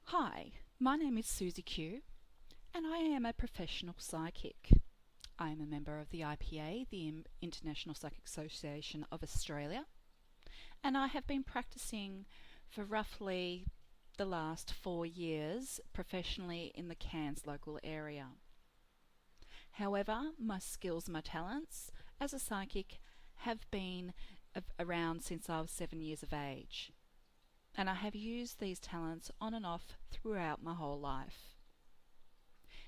Hi, my name is suzieQ, and I am a professional psychic. I am a member of the IPA, the International Psychic Association of Australia, and I have been practicing for roughly the last 4 years professionally in the Cairns local area. However, my skills, my talents as a psychic have been around since I was 7 years of age, and I have used these talents on and off throughout my whole life.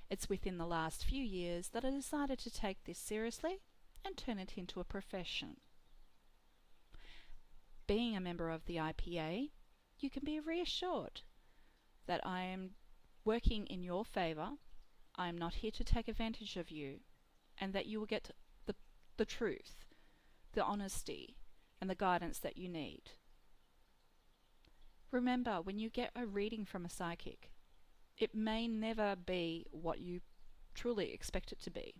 It's within the last few years that I decided to take this seriously and turn it into a profession. Being a member of the IPA, you can be reassured that I am working in your favour. I am not here to take advantage of you, and that you will get the truth, the honesty, and the guidance that you need. Remember, when you get a reading from a psychic, it may never be what you truly expect it to be.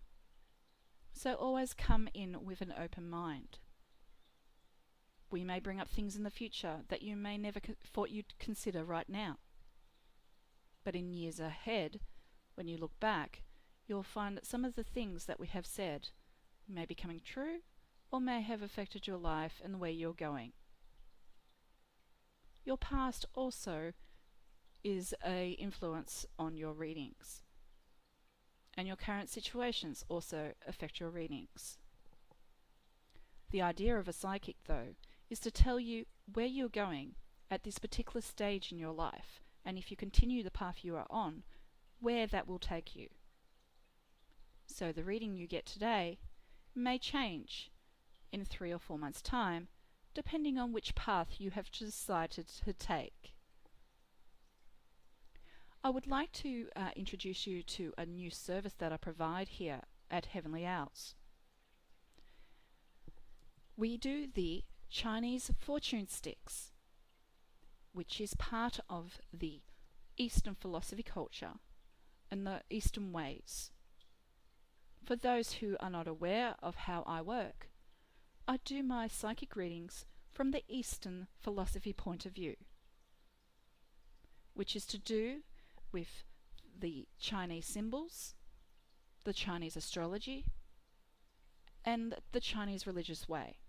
So always come in with an open mind. We may bring up things in the future that you may never thought you'd consider right now. But in years ahead, when you look back, you'll find that some of the things that we have said may be coming true or may have affected your life and where you're going. Your past also is an influence on your readings, and your current situations also affect your readings. The idea of a psychic, though, is to tell you where you're going at this particular stage in your life, and if you continue the path you are on, where that will take you. So the reading you get today may change in 3 or 4 months' time, depending on which path you have decided to take. I would like to introduce you to a new service that I provide here at Heavenly Owls. We do the Chinese fortune sticks, which is part of the Eastern philosophy culture and the Eastern ways. For those who are not aware of how I work, I do my psychic readings from the Eastern philosophy point of view, which is to do with the Chinese symbols, the Chinese astrology, and the Chinese religious way.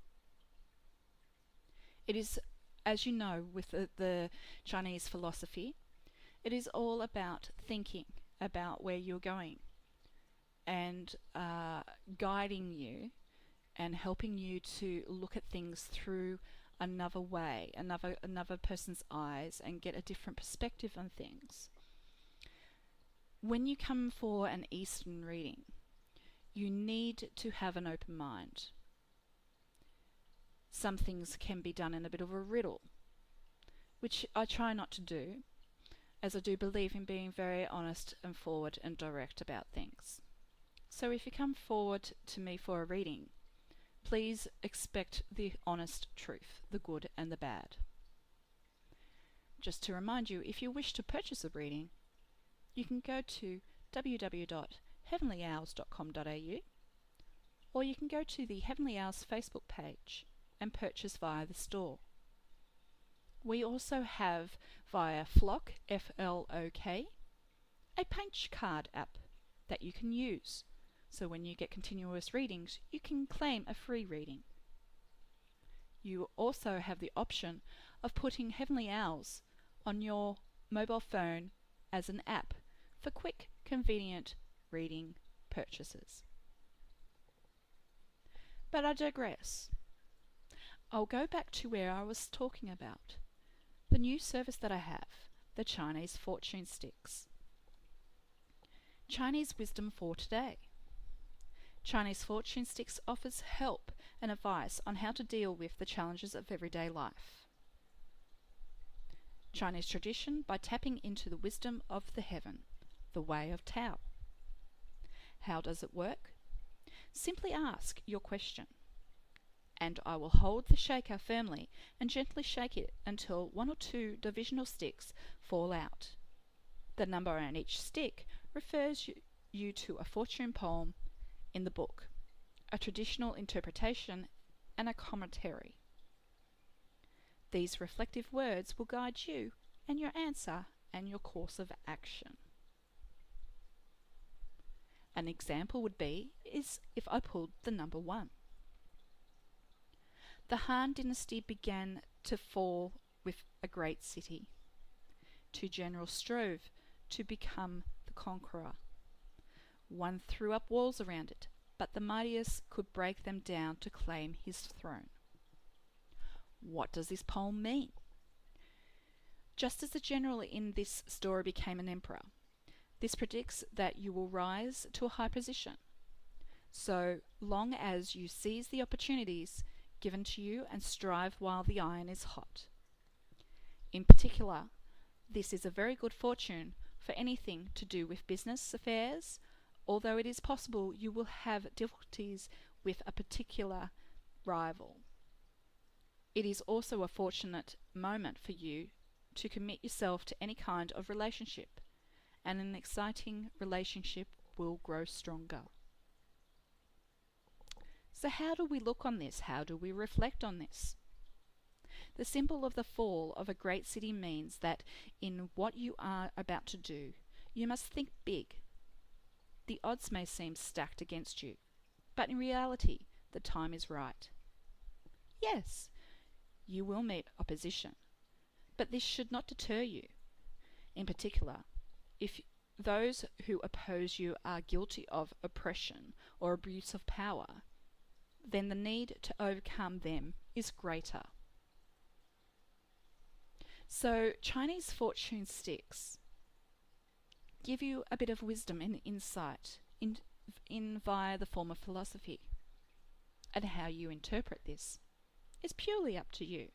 It is, as you know, with the Chinese philosophy, it is all about thinking about where you're going and guiding you and helping you to look at things through another way, another person's eyes, and get a different perspective on things. When you come for an Eastern reading, you need to have an open mind. Some things can be done in a bit of a riddle, which I try not to do, as I do believe in being very honest and forward and direct about things. So if you come forward to me for a reading, please expect the honest truth, the good and the bad. Just to remind you, if you wish to purchase a reading, you can go to www.heavenlyowls.com.au, or you can go to the Heavenly Owls Facebook page and purchase via the store. We also have via Flock, F-L-O-K, a punch card app that you can use. So when you get continuous readings, you can claim a free reading. You also have the option of putting Heavenly Owls on your mobile phone as an app for quick, convenient reading purchases. But I digress. I'll go back to where I was talking about the new service that I have, the Chinese fortune sticks. Chinese wisdom for today. Chinese fortune sticks offers help and advice on how to deal with the challenges of everyday life. Chinese tradition by tapping into the wisdom of the heaven, the way of Tao. How does it work? Simply ask your question, and I will hold the shaker firmly and gently shake it until 1 or 2 divisional sticks fall out. The number on each stick refers you to a fortune poem in the book, a traditional interpretation, and a commentary. These reflective words will guide you and your answer and your course of action. An example would be is if I pulled the number 1. The Han dynasty began to fall with a great city. 2 generals strove to become the conqueror. One threw up walls around it, but the mightiest could break them down to claim his throne. What does this poem mean? Just as the general in this story became an emperor, this predicts that you will rise to a high position. So long as you seize the opportunities given to you and strive while the iron is hot. In particular, this is a very good fortune for anything to do with business affairs, although it is possible you will have difficulties with a particular rival. It is also a fortunate moment for you to commit yourself to any kind of relationship, and an exciting relationship will grow stronger. So how do we look on this? How do we reflect on this? The symbol of the fall of a great city means that in what you are about to do, you must think big. The odds may seem stacked against you, but in reality, the time is right. Yes, you will meet opposition, but this should not deter you. In particular, if those who oppose you are guilty of oppression or abuse of power, then the need to overcome them is greater. So Chinese fortune sticks give you a bit of wisdom and insight in via the form of philosophy, and how you interpret this is purely up to you.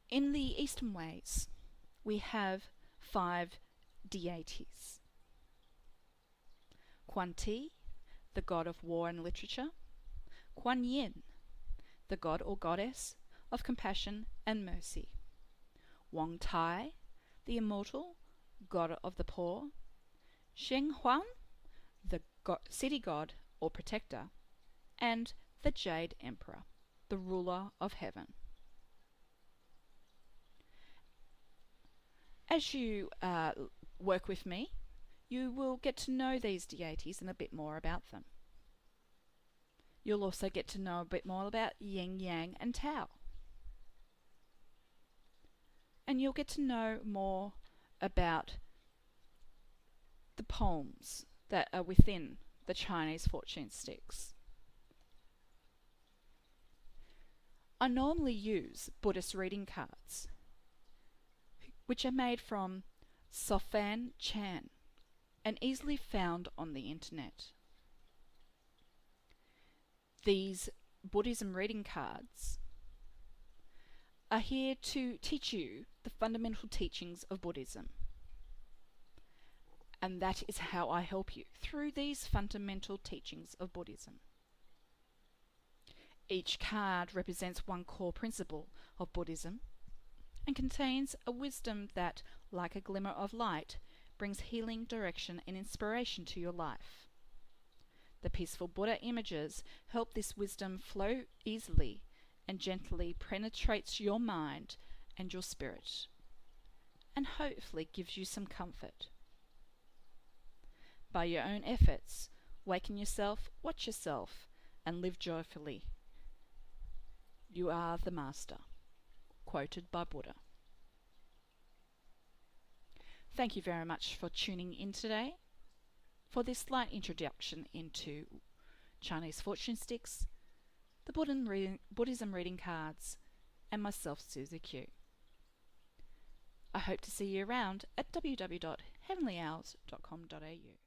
In the Eastern ways, we have 5 deities. Quan Ti, the god of war and literature. Kuan Yin, the god or goddess of compassion and mercy. Wang Tai, the immortal god of the poor. Sheng Huan, the city god or protector. And the Jade Emperor, the ruler of heaven. As you work with me, you will get to know these deities and a bit more about them. You'll also get to know a bit more about yin, yang and Tao. And you'll get to know more about the poems that are within the Chinese fortune sticks. I normally use Buddhist reading cards, which are made from Sofan Chan and easily found on the internet. These Buddhism reading cards are here to teach you the fundamental teachings of Buddhism. And that is how I help you through these fundamental teachings of Buddhism. Each card represents one core principle of Buddhism and contains a wisdom that, like a glimmer of light, brings healing, direction and inspiration to your life. The peaceful Buddha images help this wisdom flow easily and gently penetrates your mind and your spirit, and hopefully gives you some comfort. By your own efforts, waken yourself, watch yourself, and live joyfully. You are the master. Quoted by Buddha. Thank you very much for tuning in today for this slight introduction into Chinese fortune sticks, the Buddhism reading cards, and myself, SuzieQ. I hope to see you around at www.heavenlyhours.com.au.